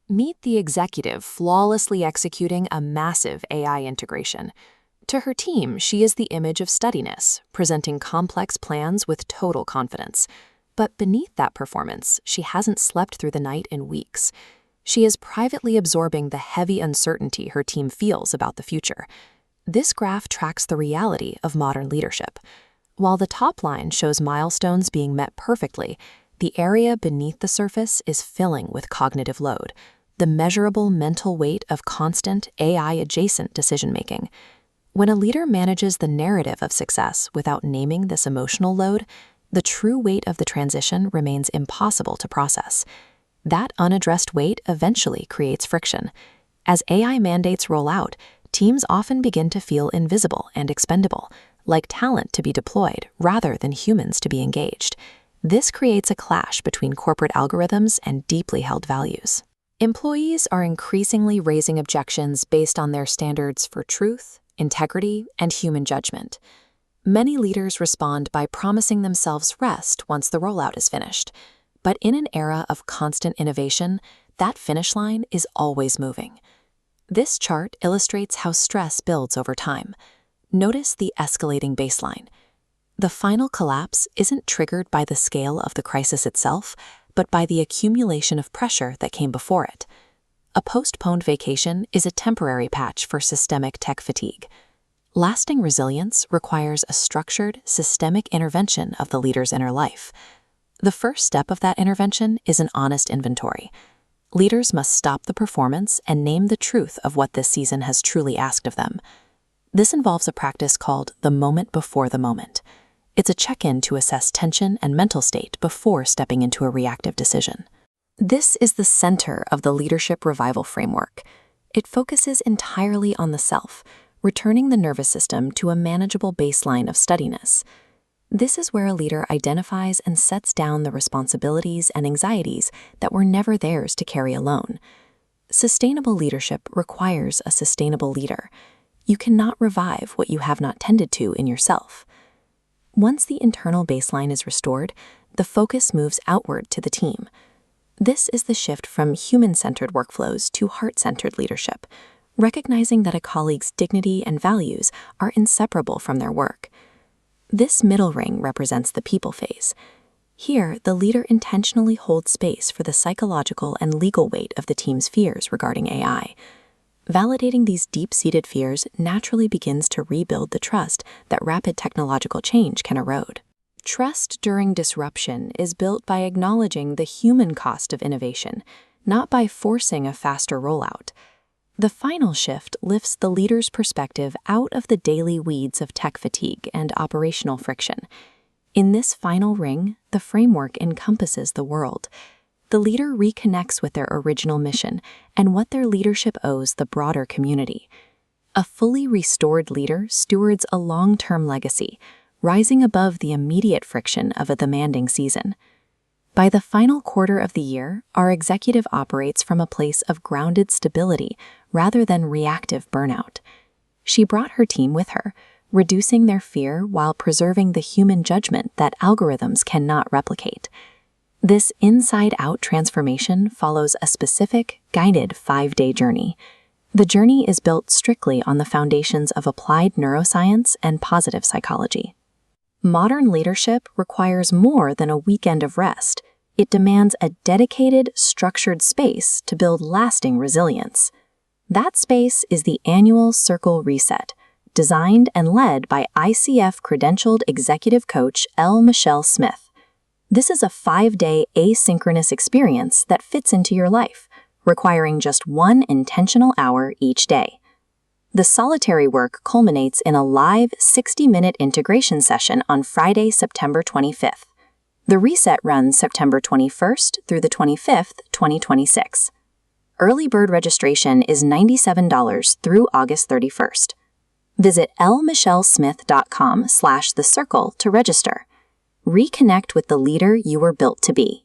Meet the executive flawlessly executing a massive AI integration. To her team, she is the image of steadiness, presenting complex plans with total confidence. But beneath that performance, she hasn't slept through the night in weeks. She is privately absorbing the heavy uncertainty her team feels about the future. This graph tracks the reality of modern leadership. While the top line shows milestones being met perfectly, the area beneath the surface is filling with cognitive load, the measurable mental weight of constant AI-adjacent decision-making. When a leader manages the narrative of success without naming this emotional load, the true weight of the transition remains impossible to process. That unaddressed weight eventually creates friction. As AI mandates roll out, teams often begin to feel invisible and expendable, like talent to be deployed rather than humans to be engaged. This creates a clash between corporate algorithms and deeply held values. Employees are increasingly raising objections based on their standards for truth, integrity, and human judgment. Many leaders respond by promising themselves rest once the rollout is finished. But in an era of constant innovation, that finish line is always moving. This chart illustrates how stress builds over time. Notice the escalating baseline. The final collapse isn't triggered by the scale of the crisis itself, but by the accumulation of pressure that came before it. A postponed vacation is a temporary patch for systemic tech fatigue. Lasting resilience requires a structured, systemic intervention of the leader's inner life. The first step of that intervention is an honest inventory. Leaders must stop the performance and name the truth of what this season has truly asked of them. This involves a practice called the moment before the moment. It's a check-in to assess tension and mental state before stepping into a reactive decision. This is the center of the leadership revival framework. It focuses entirely on the self, returning the nervous system to a manageable baseline of steadiness. This is where a leader identifies and sets down the responsibilities and anxieties that were never theirs to carry alone. Sustainable leadership requires a sustainable leader. You cannot revive what you have not tended to in yourself. Once the internal baseline is restored, the focus moves outward to the team. This is the shift from human-centered workflows to heart-centered leadership, recognizing that a colleague's dignity and values are inseparable from their work. This middle ring represents the people phase. Here, the leader intentionally holds space for the psychological and legal weight of the team's fears regarding AI. Validating these deep-seated fears naturally begins to rebuild the trust that rapid technological change can erode. Trust during disruption is built by acknowledging the human cost of innovation, not by forcing a faster rollout. The final shift lifts the leader's perspective out of the daily weeds of tech fatigue and operational friction. In this final ring, the framework encompasses the world. The leader reconnects with their original mission and what their leadership owes the broader community. A fully restored leader stewards a long-term legacy, rising above the immediate friction of a demanding season. By the final quarter of the year, our executive operates from a place of grounded stability rather than reactive burnout. She brought her team with her, reducing their fear while preserving the human judgment that algorithms cannot replicate. This inside-out transformation follows a specific, guided 5-day journey. The journey is built strictly on the foundations of applied neuroscience and positive psychology. Modern leadership requires more than a weekend of rest. It demands a dedicated, structured space to build lasting resilience. That space is the annual Circle Reset, designed and led by ICF credentialed executive coach L. Michelle Smith. This is a 5-day asynchronous experience that fits into your life, requiring just one intentional hour each day. The solitary work culminates in a live 60-minute integration session on Friday, September 25th. The reset runs September 21st through the 25th, 2026. Early bird registration is $97 through August 31st. Visit lmichellesmith.com/thecircle to register. Reconnect with the leader you were built to be.